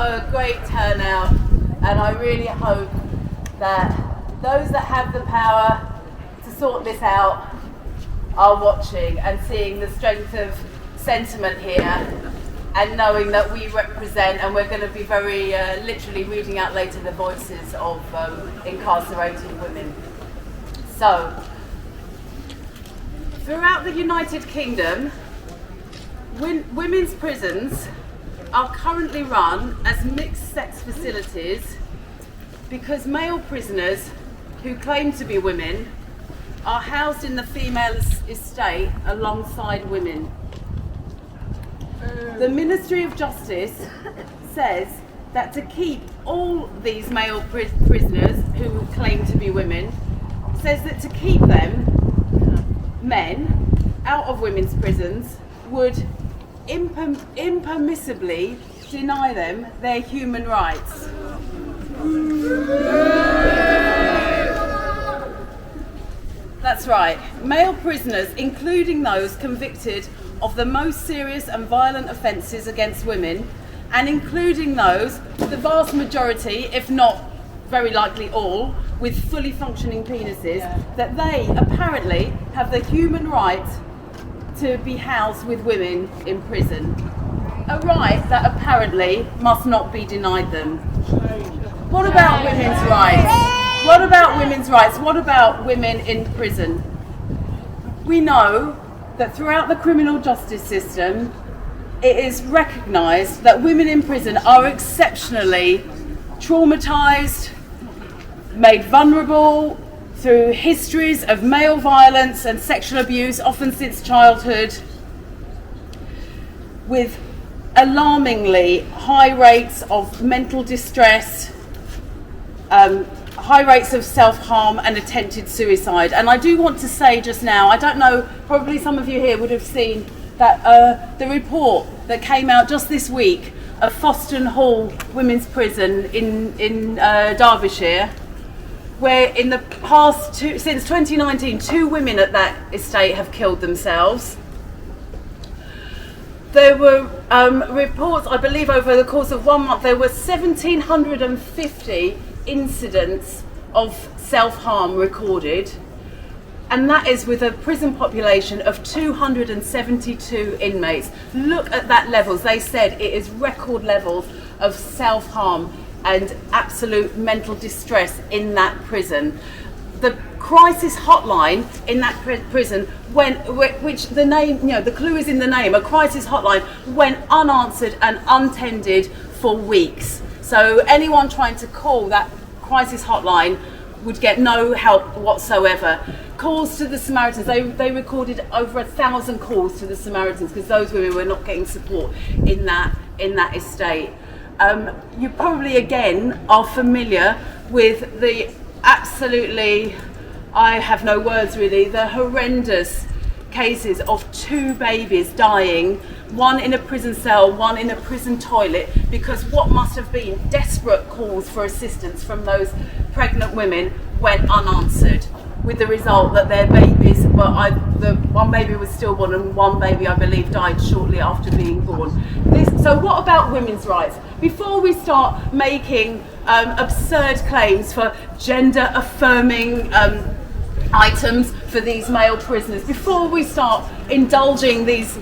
a great turnout, and I really hope that those that have the power to sort this out are watching and seeing the strength of sentiment here, and knowing that we represent, and we're going to be very literally reading out later the voices of incarcerated women. So, throughout the United Kingdom, women's prisons are currently run as mixed-sex facilities because male prisoners who claim to be women are housed in the female estate alongside women. The Ministry of Justice says that to keep all these male prisoners who claim to be women, says that to keep them, men, out of women's prisons would impermissibly deny them their human rights. That's right, male prisoners, including those convicted of the most serious and violent offences against women, and including those, the vast majority, if not very likely all, with fully functioning penises, that they apparently have the human right to be housed with women in prison. A right that apparently must not be denied them. What about women's rights? What about women's rights? What about women in prison? We know that throughout the criminal justice system, it is recognised that women in prison are exceptionally traumatised, made vulnerable through histories of male violence and sexual abuse, often since childhood, with alarmingly high rates of mental distress, high rates of self-harm and attempted suicide. And I do want to say just now, I don't know, probably some of you here would have seen that the report that came out just this week of Foston Hall Women's Prison in Derbyshire, where in the past since 2019, 2 women at that estate have killed themselves. There were reports, I believe over the course of 1 month, there were 1,750 incidents of self-harm recorded, and that is with a prison population of 272 inmates. Look at that levels. They said it is record levels of self-harm and absolute mental distress in that prison. The crisis hotline in that prison which the name, the clue is in the name, a crisis hotline, went unanswered and untended for weeks. So anyone trying to call that crisis hotline would get no help whatsoever. Calls to the Samaritans, they recorded over 1,000 calls to the Samaritans because those women were not getting support in that estate. You probably again are familiar with the absolutely, I have no words really, the horrendous cases of 2 babies dying, one in a prison cell, one in a prison toilet, because what must have been desperate calls for assistance from those pregnant women went unanswered, with the result that their babies, the one baby was stillborn and one baby, I believe, died shortly after being born. So what about women's rights? Before we start making absurd claims for gender affirming items for these male prisoners, before we start indulging these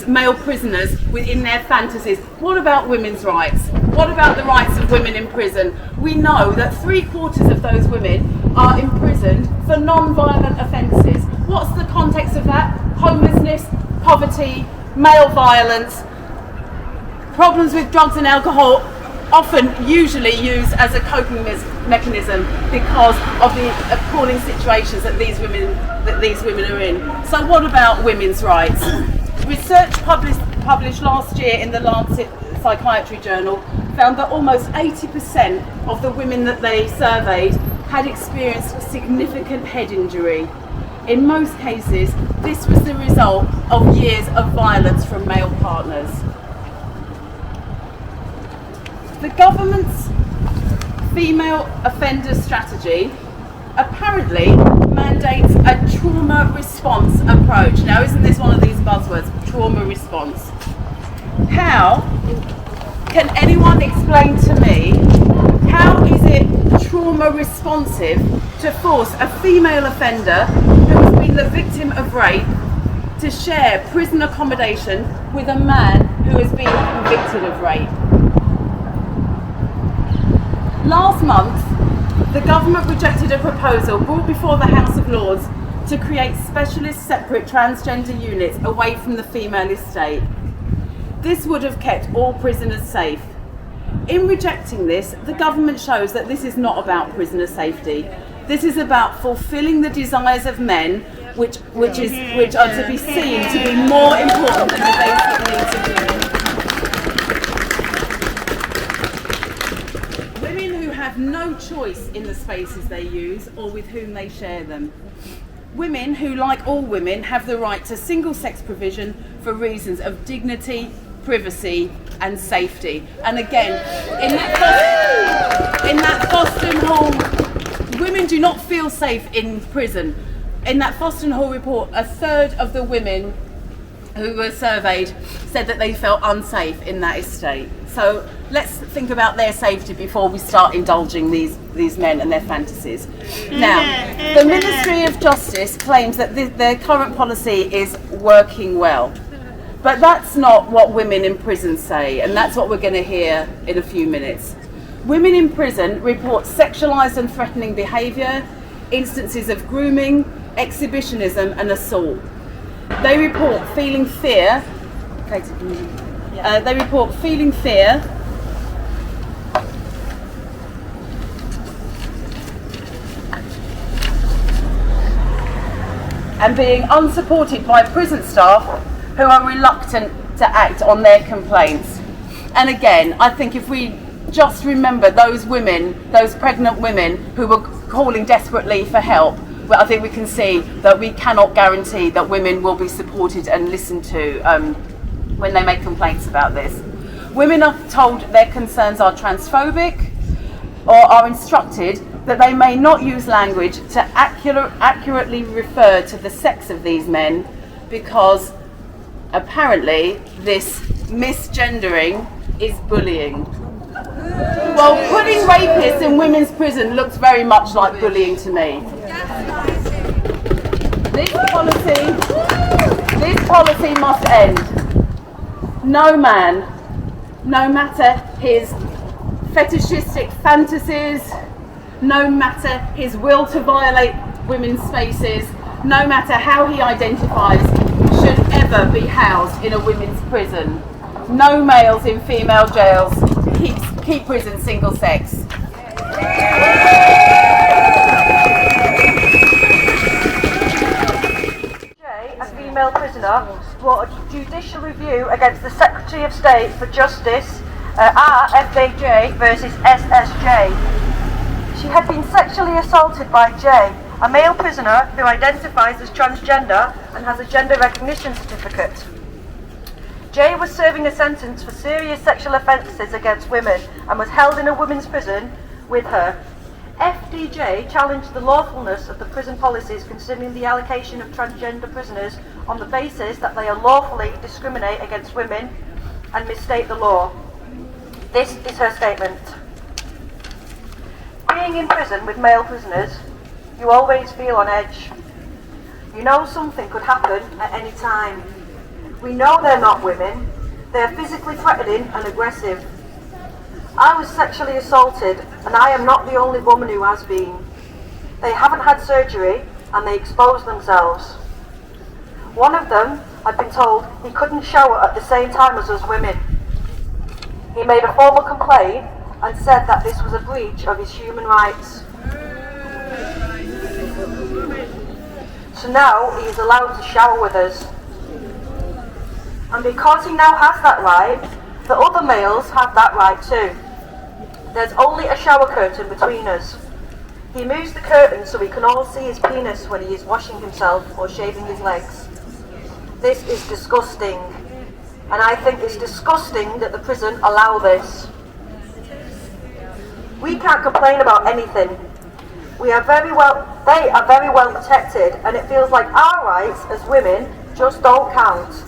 male prisoners within their fantasies, what about women's rights? What about the rights of women in prison? We know that 3/4 of those women are imprisoned for non-violent offences. What's the context of that? Homelessness, poverty, male violence, problems with drugs and alcohol, often usually used as a coping mechanism because of the appalling situations that these women are in. So what about women's rights? Research published last year in the Lancet Psychiatry Journal found that almost 80% of the women that they surveyed had experienced significant head injury. In most cases, this was the result of years of violence from male partners. The government's female offender strategy apparently mandates a trauma response approach. Now, isn't this one of these buzzwords, trauma response? How Can anyone explain to me how is it trauma responsive to force a female offender who has been the victim of rape to share prison accommodation with a man who has been convicted of rape? Last month, the government rejected a proposal brought before the House of Lords to create specialist separate transgender units away from the female estate. This would have kept all prisoners safe. In rejecting this, the government shows that this is not about prisoner safety. This is about fulfilling the desires of men, which are to be seen to be more important than the basic needs of women. Women who have no choice in the spaces they use or with whom they share them. Women who, like all women, have the right to single-sex provision for reasons of dignity, privacy and safety. And again, in that Boston Hall, women do not feel safe in prison. In that Boston Hall report, a third of the women who were surveyed said that they felt unsafe in that estate. So let's think about their safety before we start indulging these men and their fantasies. Now, the Ministry of Justice claims that their current policy is working well. But that's not what women in prison say, and that's what we're going to hear in a few minutes. Women in prison report sexualised and threatening behaviour, instances of grooming, exhibitionism and assault. They report feeling fear. They report feeling fear, and being unsupported by prison staff who are reluctant to act on their complaints. And again, I think if we just remember those women, those pregnant women who were calling desperately for help, well, I think we can see that we cannot guarantee that women will be supported and listened to when they make complaints about this. Women are told their concerns are transphobic or are instructed that they may not use language to accurately refer to the sex of these men because apparently this misgendering is bullying. Well, putting rapists in women's prison looks very much like bullying to me. This policy must end. No man, no matter his fetishistic fantasies, no matter his will to violate women's spaces, no matter how he identifies, should ever be housed in a women's prison. No males in female jails. Keep prison single sex. A female prisoner brought a judicial review against the Secretary of State for Justice, RFJ versus SSJ. She had been sexually assaulted by Jay, a male prisoner who identifies as transgender and has a gender recognition certificate. Jay was serving a sentence for serious sexual offences against women and was held in a women's prison with her. FDJ challenged the lawfulness of the prison policies concerning the allocation of transgender prisoners on the basis that they unlawfully discriminate against women and misstate the law. This is her statement. Being in prison with male prisoners, you always feel on edge. You know something could happen at any time. We know they're not women. They're physically threatening and aggressive. I was sexually assaulted, and I am not the only woman who has been. They haven't had surgery, and they exposed themselves. One of them had been told he couldn't shower at the same time as us women. He made a formal complaint and said that this was a breach of his human rights. So now he is allowed to shower with us. And because he now has that right, the other males have that right too. There's only a shower curtain between us. He moves the curtain so we can all see his penis when he is washing himself or shaving his legs. This is disgusting. And I think it's disgusting that the prison allow this. We can't complain about anything. They are very well protected, and it feels like our rights as women just don't count.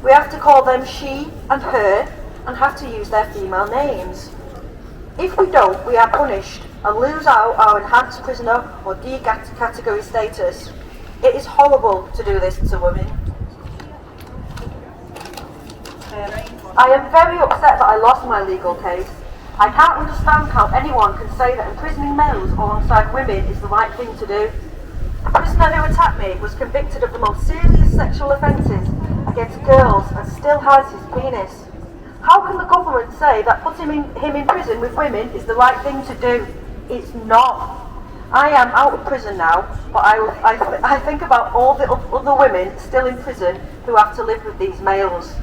We have to call them she and her, and have to use their female names. If we don't, we are punished and lose out our enhanced prisoner or D category status. It is horrible to do this to women. I am very upset that I lost my legal case. I can't understand how anyone can say that imprisoning males alongside women is the right thing to do. The prisoner who attacked me was convicted of the most serious sexual offences against girls and still has his penis. How can the government say that putting him in prison with women is the right thing to do? It's not. I am out of prison now, but I think about all the other women still in prison who have to live with these males.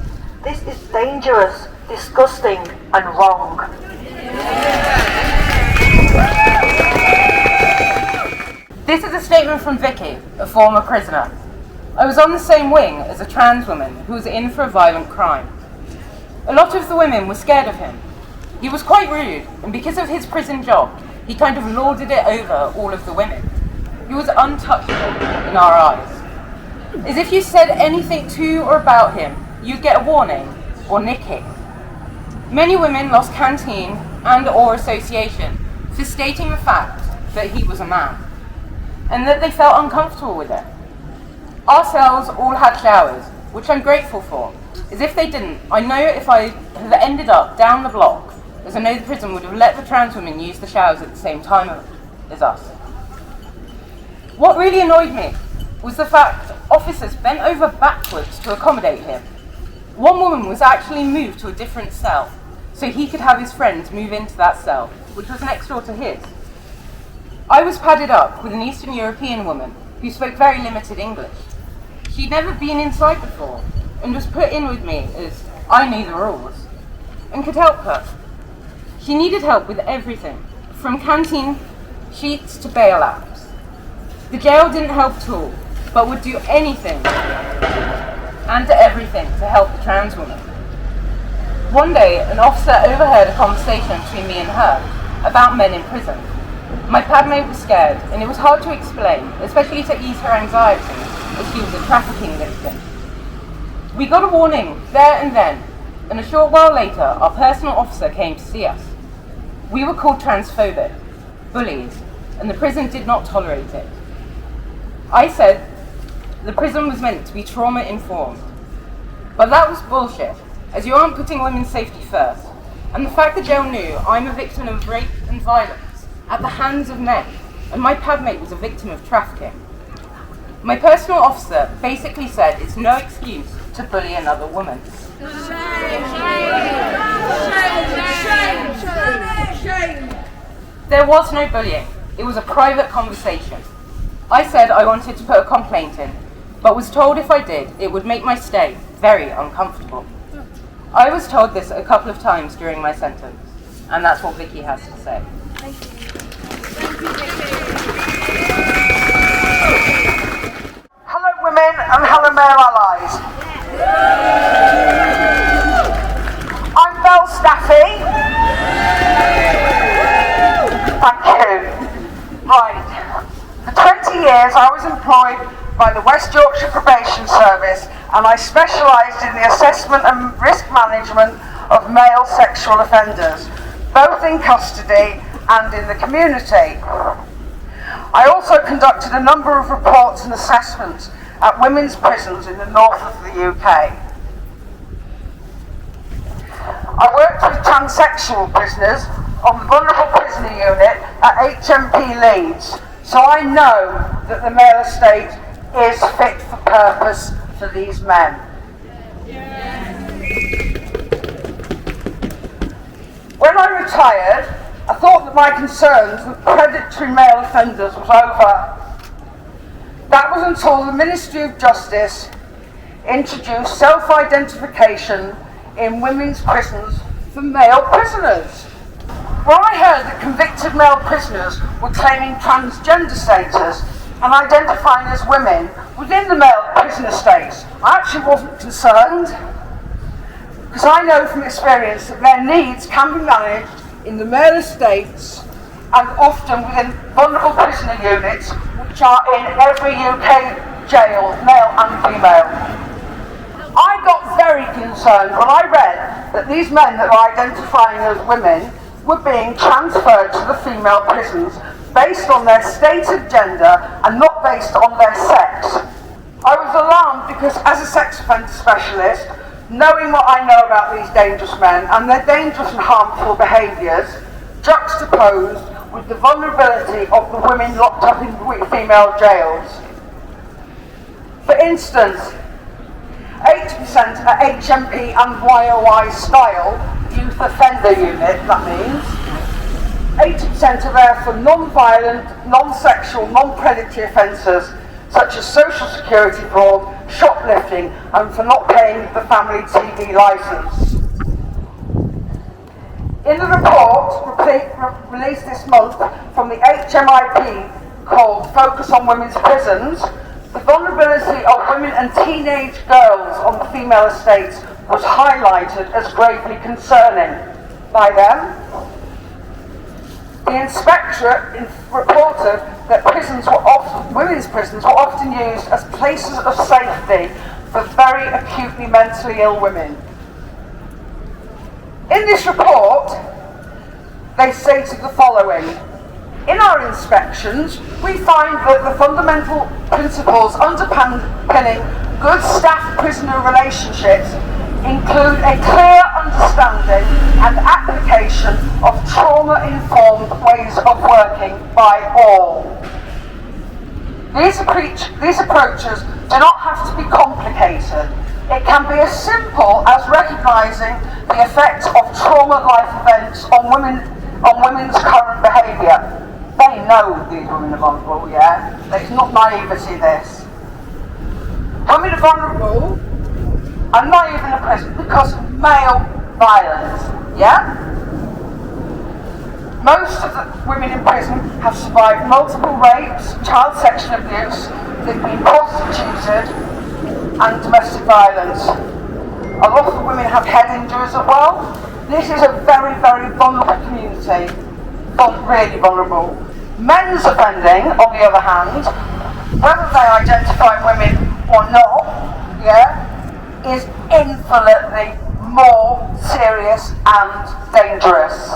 This is dangerous, disgusting and wrong. This is a statement from Vicky, a former prisoner. I was on the same wing as a trans woman who was in for a violent crime. A lot of the women were scared of him. He was quite rude, and because of his prison job, he kind of lorded it over all of the women. He was untouchable in our eyes. As if you said anything to or about him, you'd get a warning or nicking. Many women lost canteen and or association for stating the fact that he was a man, and that they felt uncomfortable with it. Our cells all had showers, which I'm grateful for, as if they didn't, I know if I had ended up down the block, as I know the prison would have let the trans women use the showers at the same time as us. What really annoyed me was the fact officers bent over backwards to accommodate him. One woman was actually moved to a different cell, so he could have his friends move into that cell, which was next door to his. I was padded up with an Eastern European woman who spoke very limited English. She'd never been inside before, and was put in with me as I knew the rules, and could help her. She needed help with everything, from canteen sheets to bail apps. The jail didn't help at all, but would do anything and everything to help the trans woman. One day, an officer overheard a conversation between me and her about men in prison. My padmate was scared, and it was hard to explain, especially to ease her anxiety, as she was a trafficking victim. We got a warning there and then, and a short while later, our personal officer came to see us. We were called transphobic, bullies, and the prison did not tolerate it. I said the prison was meant to be trauma-informed, but that was bullshit, as you aren't putting women's safety first, and the fact the jail knew I'm a victim of rape and violence at the hands of men, and my padmate was a victim of trafficking. My personal officer basically said it's no excuse to bully another woman. Shame. There was no bullying. It was a private conversation. I said I wanted to put a complaint in, but was told if I did, it would make my stay very uncomfortable. I was told this a couple of times during my sentence, and that's what Vicky has to say. Thank you. Thank you, Vicky. Hello women and hello male allies. I'm Belstaffie. Thank you. Right. For 20 years I was employed by the West Yorkshire Probation Service, and I specialised in the assessment and risk management of male sexual offenders, both in custody and in the community. I also conducted a number of reports and assessments at women's prisons in the north of the UK. I worked with transsexual prisoners on the vulnerable prisoner unit at HMP Leeds, so I know that the male estate is fit for purpose for these men. When I retired, I thought that my concerns with predatory male offenders was over. That was until the Ministry of Justice introduced self-identification in women's prisons for male prisoners. When I heard that convicted male prisoners were claiming transgender status and identifying as women within the male prison estates, I actually wasn't concerned, because I know from experience that their needs can be managed in the male estates and often within vulnerable prisoner units, which are in every UK jail, male and female. I got very very concerned when I read that these men that were identifying as women were being transferred to the female prisons based on their stated gender and not based on their sex. I was alarmed because as a sex offender specialist, knowing what I know about these dangerous men and their dangerous and harmful behaviours, juxtaposed with the vulnerability of the women locked up in female jails. For instance, 80% are HMP and YOI style youth offender unit, that means. 80% are there for non-violent, non-sexual, non-predatory offences such as social security fraud, shoplifting and for not paying the family TV licence. In the report released this month from the HMIP called Focus on Women's Prisons, the vulnerability of women and teenage girls on the female estates was highlighted as gravely concerning by them. The inspectorate reported that women's prisons were often used as places of safety for very acutely mentally ill women. In this report, they stated the following: in our inspections, we find that the fundamental principles underpinning good staff-prisoner relationships include a clear understanding and application of trauma-informed ways of working by all. These approaches do not have to be complicated. It can be as simple as recognising the effects of trauma life events on women's current behaviour. They know these women are vulnerable, yeah? There's not naivety, this. Women are vulnerable and not even in prison because of male violence, yeah? Most of the women in prison have survived multiple rapes, child sexual abuse, they've been prostituted and domestic violence. A lot of women have head injuries as well. This is a very, very vulnerable community, really vulnerable. Men's offending, on the other hand, whether they identify women or not, yeah, is infinitely more serious and dangerous.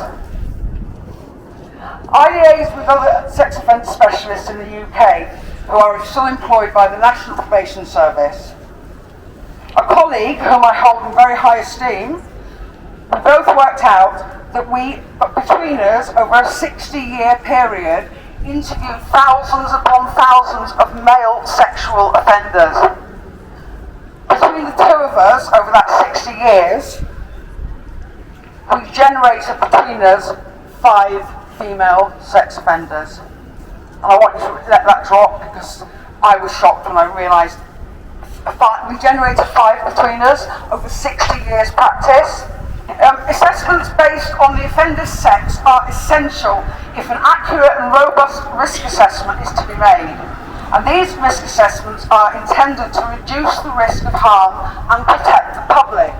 I liaise with other sex offence specialists in the UK who are still employed by the National Probation Service. A colleague, whom I hold in very high esteem, we both worked out that between us, over a 60-year period, interviewed thousands upon thousands of male sexual offenders. Between the two of us, over that 60 years, we generated between us 5 female sex offenders. And I want you to let that drop because I was shocked when I realised we generated 5 between us over 60 years practice. Assessments based on the offender's sex are essential if an accurate and robust risk assessment is to be made. And these risk assessments are intended to reduce the risk of harm and protect the public.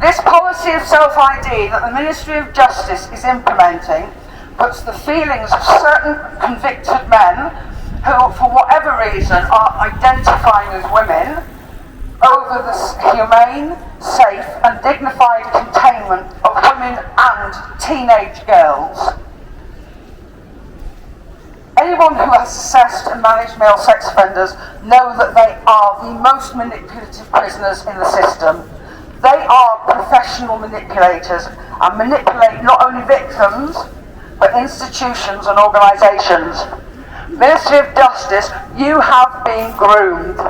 This policy of self-ID that the Ministry of Justice is implementing puts the feelings of certain convicted men who, for whatever reason, are identifying as women over the humane, safe and dignified containment of women and teenage girls. Anyone who has assessed and managed male sex offenders know that they are the most manipulative prisoners in the system. They are professional manipulators and manipulate not only victims, but institutions and organisations. Ministry of Justice, you have been groomed.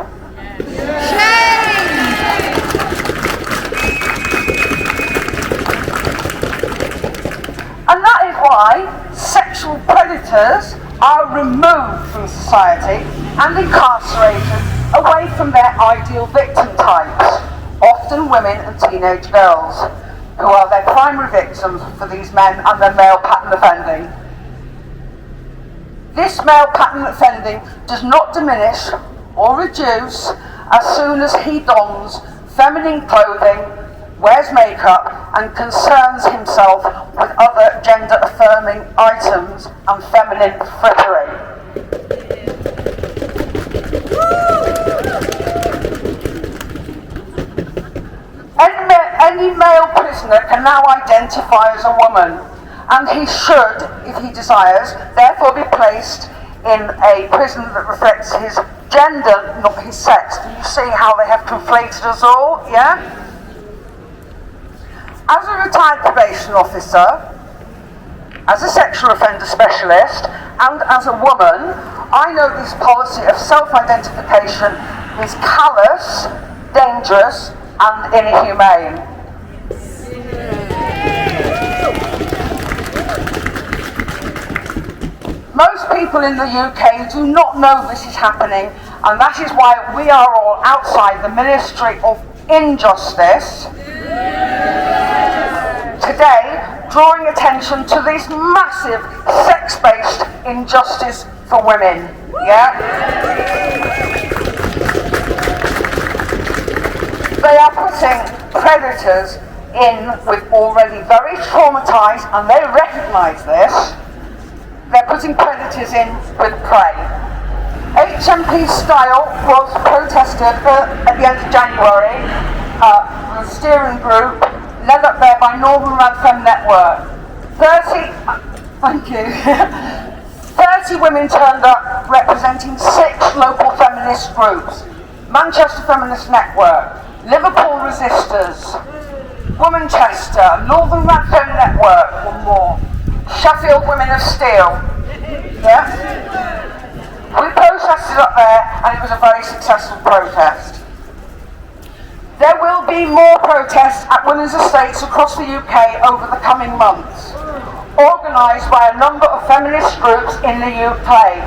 And that is why sexual predators are removed from society and incarcerated away from their ideal victim types, often women and teenage girls, who are their primary victims for these men and their male pattern offending. This male pattern offending does not diminish or reduce as soon as he dons feminine clothing, wears makeup and concerns himself with other gender-affirming items and feminine frippery. male prisoner can now identify as a woman, and he should, if he desires, therefore be placed in a prison that reflects his gender, not his sex. Do you see how they have conflated us all, yeah? As a retired probation officer, as a sexual offender specialist, and as a woman, I know this policy of self-identification is callous, dangerous, and inhumane. Most people in the UK do not know this is happening, and that is why we are all outside the Ministry of Injustice today, drawing attention to this massive sex-based injustice for women. Yeah? They are putting predators in with already very traumatised, and they recognise this. They're putting predators in with prey. HMP style was protested at the end of January. A steering group led up there by Northern Rad Fem Network. 30 women turned up representing 6 local feminist groups. Manchester Feminist Network, Liverpool Resistors, Womanchester, Northern Rad Fem Network, one more. Sheffield Women of Steel. Yeah? We protested up there, and it was a very successful protest. There will be more protests at women's estates across the UK over the coming months, organised by a number of feminist groups in the UK.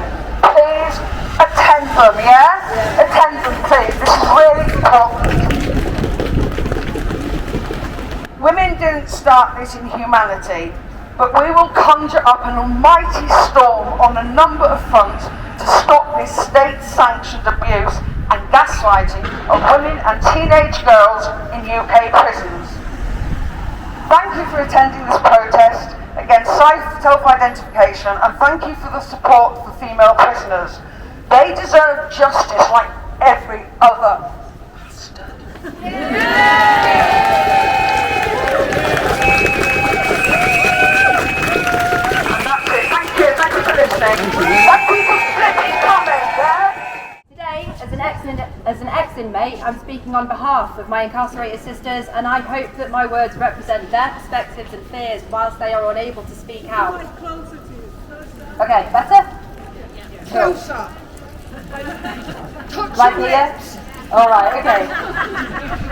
Please attend them, yeah? Attend them, please. This is really important. Women didn't start this inhumanity, but we will conjure up an almighty storm on a number of fronts to stop this state-sanctioned abuse and gaslighting of women and teenage girls in UK prisons. Thank you for attending this protest against self-identification, and thank you for the support for female prisoners. They deserve justice like every other bastard. Today, as an ex-inmate, I'm speaking on behalf of my incarcerated sisters, and I hope that my words represent their perspectives and fears whilst they are unable to speak out. Okay, better? Closer. Like here? Alright, okay.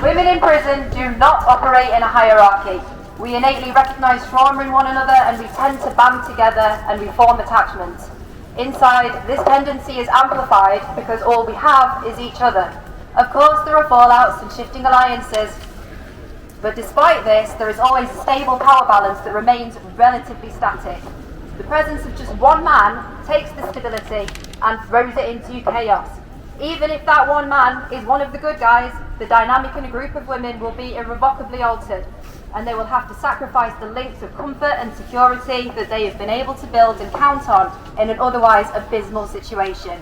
Women in prison do not operate in a hierarchy. We innately recognise trauma in one another, and we tend to band together and we form attachments. Inside, this tendency is amplified because all we have is each other. Of course, there are fallouts and shifting alliances, but despite this, there is always a stable power balance that remains relatively static. The presence of just one man takes the stability and throws it into chaos. Even if that one man is one of the good guys, the dynamic in a group of women will be irrevocably altered, and they will have to sacrifice the links of comfort and security that they have been able to build and count on in an otherwise abysmal situation.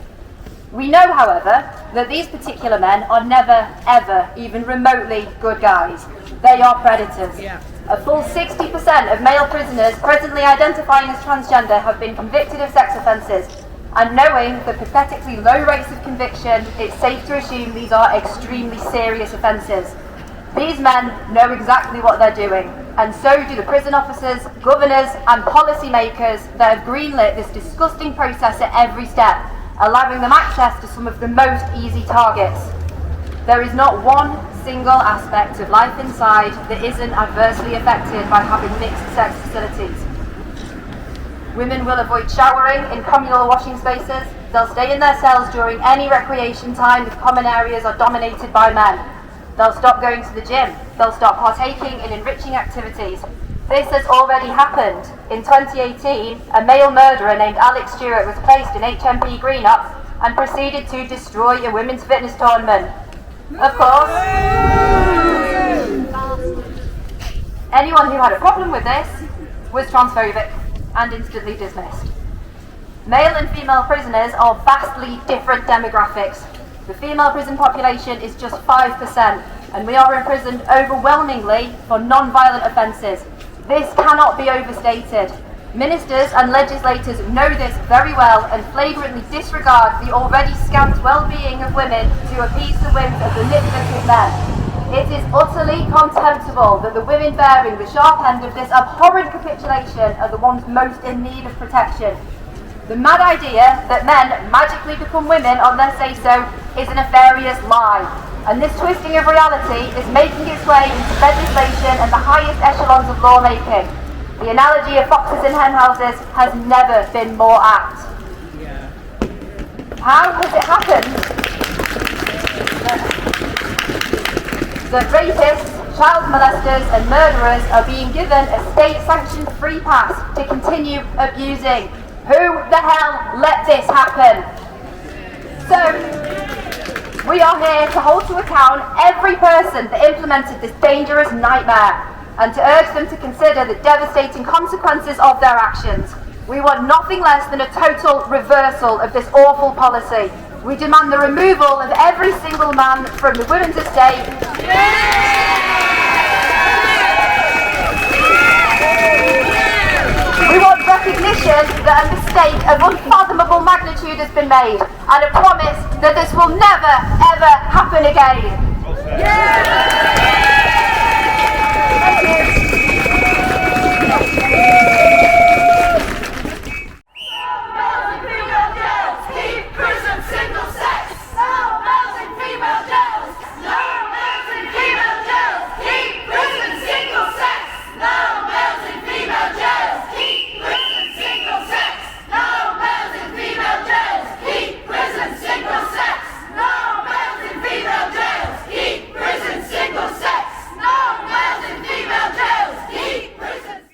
We know, however, that these particular men are never, ever, even remotely good guys. They are predators. A full 60% of male prisoners presently identifying as transgender have been convicted of sex offences, and knowing the pathetically low rates of conviction, it's safe to assume these are extremely serious offences. These men know exactly what they're doing, and so do the prison officers, governors and policy makers that have greenlit this disgusting process at every step, allowing them access to some of the most easy targets. There is not one single aspect of life inside that isn't adversely affected by having mixed sex facilities. Women will avoid showering in communal washing spaces. They'll stay in their cells during any recreation time if common areas are dominated by men. They'll stop going to the gym. They'll stop partaking in enriching activities. This has already happened. In 2018, a male murderer named Alex Stewart was placed in HMP Greenup and proceeded to destroy a women's fitness tournament. Of course, anyone who had a problem with this was transphobic and instantly dismissed. Male and female prisoners are vastly different demographics. The female prison population is just 5%, and we are imprisoned overwhelmingly for non-violent offences. This cannot be overstated. Ministers and legislators know this very well and flagrantly disregard the already scant well-being of women to appease the whims of the nitpicky men. It is utterly contemptible that the women bearing the sharp end of this abhorrent capitulation are the ones most in need of protection. The mad idea that men magically become women on their say-so is a nefarious lie, and this twisting of reality is making its way into legislation and the highest echelons of lawmaking. The analogy of foxes in hen houses has never been more apt. How has it happened that rapists, child molesters and murderers are being given a state-sanctioned free pass to continue abusing? Who the hell let this happen? So, we are here to hold to account every person that implemented this dangerous nightmare, and to urge them to consider the devastating consequences of their actions. We want nothing less than a total reversal of this awful policy. We demand the removal of every single man from the women's estate. We want recognition that a mistake of unfathomable magnitude has been made, and a promise that this will never, ever happen again. Thank you.